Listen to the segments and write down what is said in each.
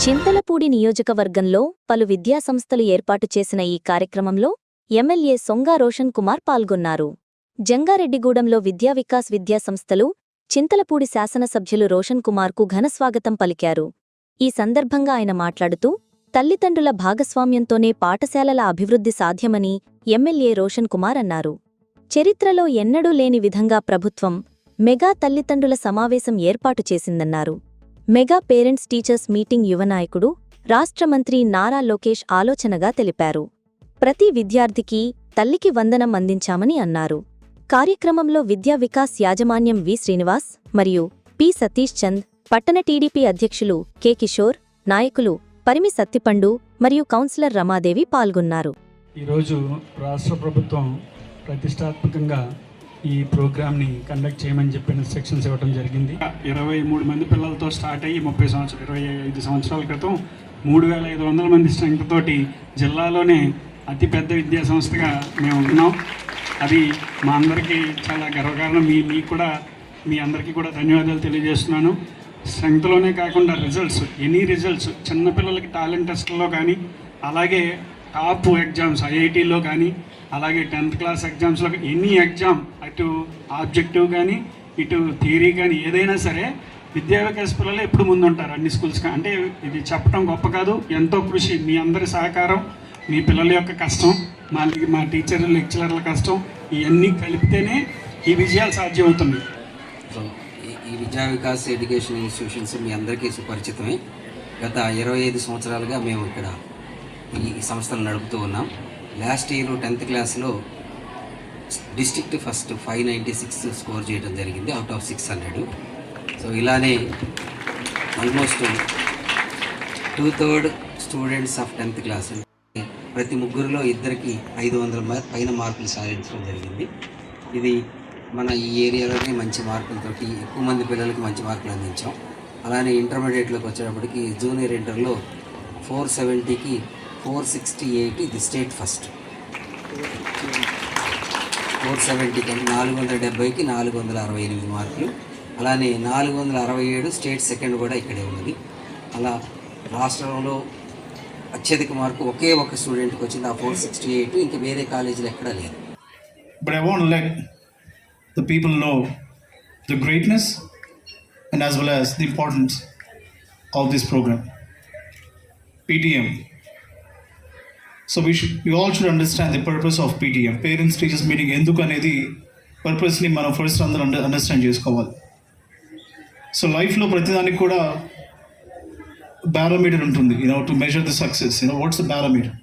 చింతలపూడి నియోజకవర్గంలో పలు విద్యాసంస్థలు ఏర్పాటు చేసిన ఈ కార్యక్రమంలో ఎమ్మెల్యే సొంగా రోషన్ కుమార్ పాల్గొన్నారు. జంగారెడ్డిగూడెంలో విద్యావికాస్ విద్యాసంస్థలు చింతలపూడి శాసనసభ్యులు రోషన్ కుమార్కు ఘనస్వాగతం పలికారు. ఈ సందర్భంగా ఆయన మాట్లాడుతూ తల్లిదండ్రుల భాగస్వామ్యంతోనే పాఠశాలల అభివృద్ధి సాధ్యమని ఎమ్మెల్యే రోషన్ కుమార్ అన్నారు. చరిత్రలో ఎన్నడూ లేని విధంగా ప్రభుత్వం మెగా తల్లిదండ్రుల సమావేశం ఏర్పాటు చేసిందన్నారు. మెగా పేరెంట్స్ టీచర్స్ మీటింగ్ యువనాయకుడు రాష్ట్ర మంత్రి నారా లోకేష్ ఆలోచనగా తెలిపారు. ప్రతి విద్యార్థికి తల్లికి వందనం అందించామని అన్నారు. కార్యక్రమంలో విద్యా వికాస్ యాజమాన్యం వి శ్రీనివాస్ మరియు పి సతీష్ చంద్, పట్టణ టీడీపీ అధ్యక్షులు కె కిషోర్, నాయకులు పరిమి సత్తిపండు మరియు కౌన్సిలర్ రమాదేవి పాల్గొన్నారు. ఈరోజు రాష్ట్ర ప్రభుత్వం ప్రతిష్టాత్మకంగా ఈ ప్రోగ్రామ్ని కండక్ట్ చేయమని చెప్పిన సెక్షన్స్ ఇవ్వడం జరిగింది. 23 మంది పిల్లలతో స్టార్ట్ అయ్యి 25 సంవత్సరాల క్రితం 3500 మంది స్ట్రెంగ్త్ తోటి జిల్లాలోనే అతిపెద్ద విద్యా సంస్థగా మేము ఉంటున్నాం. అది మా అందరికీ చాలా గర్వకారణం. మీ అందరికీ కూడా ధన్యవాదాలు తెలియజేస్తున్నాను. స్ట్రెంగ్త్లోనే కాకుండా ఎనీ రిజల్ట్స్ చిన్నపిల్లలకి టాలెంట్ టెస్ట్లో కానీ, అలాగే టాప్ ఎగ్జామ్స్ ఐఐటీలో కానీ, అలాగే 10th క్లాస్ ఎగ్జామ్స్లో ఎనీ ఎగ్జామ్ అటు ఆబ్జెక్టివ్ కానీ ఇటు థియరీ కానీ ఏదైనా సరే విద్యా వికాస్ పిల్లలు ఎప్పుడు ముందుంటారు అన్ని స్కూల్స్. అంటే ఇది చెప్పడం గొప్ప కాదు, ఎంతో కృషి, మీ అందరి సహకారం, మీ పిల్లల యొక్క కష్టం, మా టీచర్లు లెక్చరర్ల కష్టం, ఇవన్నీ కలిపితేనే ఈ విజయాలు సాధ్యమవుతుంది. సో ఈ విద్యా వికాస్ ఎడ్యుకేషన్ ఇన్స్టిట్యూషన్స్ మీ అందరికీ సుపరిచితమే. గత 25 సంవత్సరాలుగా మేము ఇక్కడ ఈ సంస్థలు నడుపుతూ ఉన్నాం. లాస్ట్ ఇయర్ 10th క్లాస్లో డిస్ట్రిక్ట్ ఫస్ట్ 596 స్కోర్ చేయడం జరిగింది అవుట్ ఆఫ్ 600. సో ఇలానే almost 2/3 students of 10th class ప్రతి ముగ్గురులో ఇద్దరికి 500 పైన మార్కులు సాధించడం జరిగింది. ఇది మన ఈ ఏరియాలోనే మంచి మార్కులతోటి ఎక్కువ మంది పిల్లలకి మంచి మార్కులు అందించాం. అలానే ఇంటర్మీడియట్లోకి వచ్చేటప్పటికి జూనియర్ ఇంటర్లో 470కి 468 ఇది స్టేట్ ఫస్ట్. 470కి 470కి 468 మార్కులు. అలానే 467 స్టేట్ సెకండ్ కూడా ఇక్కడే ఉన్నది. అలా రాష్ట్రంలో అత్యధిక మార్కు ఒకే ఒక స్టూడెంట్కి వచ్చింది, ఆ 468. ఇంకా వేరే కాలేజీలు ఎక్కడా లేదు. But I want to let the people know the greatness and as well as the importance of this program. PTM. So we all should understand the purpose of PTM, Parents Teachers Meeting. ఎందుకు అనేది పర్పస్ని మనం first అందరూ understand చేసుకోవాలి. So లైఫ్లో ప్రతిదానికి కూడా barometer ఉంటుంది, to measure the success. What's the barometer?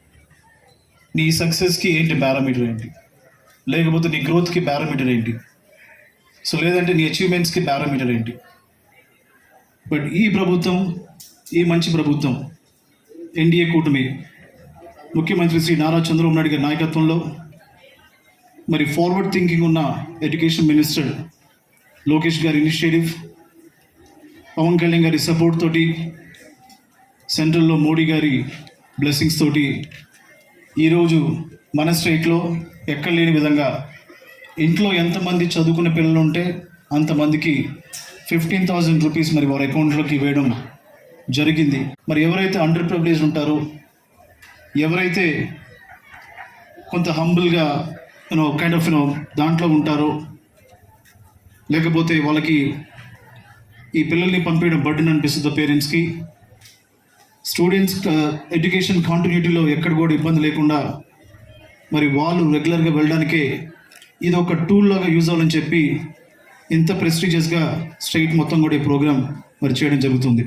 నీ సక్సెస్కి ఏంటి బారోమీటర్ ఏంటి? లేకపోతే నీ గ్రోత్కి బారోమీటర్ ఏంటి? సో లేదంటే నీ అచీవ్మెంట్స్కి బారోమీటర్ ఏంటి? బట్ ఈ ప్రభుత్వం, ఈ మంచి ప్రభుత్వం, ఎన్డీఏ కూటమి, ముఖ్యమంత్రి శ్రీ నారా చంద్రబాబు నాయుడు గారి నాయకత్వంలో, మరి ఫార్వర్డ్ థింకింగ్ ఉన్న ఎడ్యుకేషన్ మినిస్టర్ లోకేష్ గారి ఇనిషియేటివ్, పవన్ కళ్యాణ్ గారి సపోర్ట్ తోటి, సెంట్రల్లో మోడీ గారి బ్లెస్సింగ్స్ తోటి ఈరోజు మన స్టేట్లో ఎక్కడ లేని విధంగా ఇంట్లో ఎంతమంది చదువుకునే పిల్లలు ఉంటే అంతమందికి 15,000 రూపీస్ మరి వారి అకౌంట్లోకి వేయడం జరిగింది. మరి ఎవరైతే అండర్ ప్రివిలేజ్ ఉంటారో, ఎవరైతే కొంత హంబుల్గా దాంట్లో ఉంటారో, లేకపోతే వాళ్ళకి ఈ పిల్లల్ని పంపించడం బర్డెన్ అనిపిస్తుంది పేరెంట్స్కి, స్టూడెంట్స్ ఎడ్యుకేషన్ కంటిన్యూటీలో ఎక్కడ కూడా ఇబ్బంది లేకుండా మరి వాళ్ళు రెగ్యులర్గా వెళ్ళడానికే ఇది ఒక టూల్ లాగా యూజ్ అవ్వాలని చెప్పి ఇంత ప్రెస్టీజియస్గా స్టేట్ మొత్తం కూడా ఈ ప్రోగ్రామ్ మరి చేయడం జరుగుతుంది.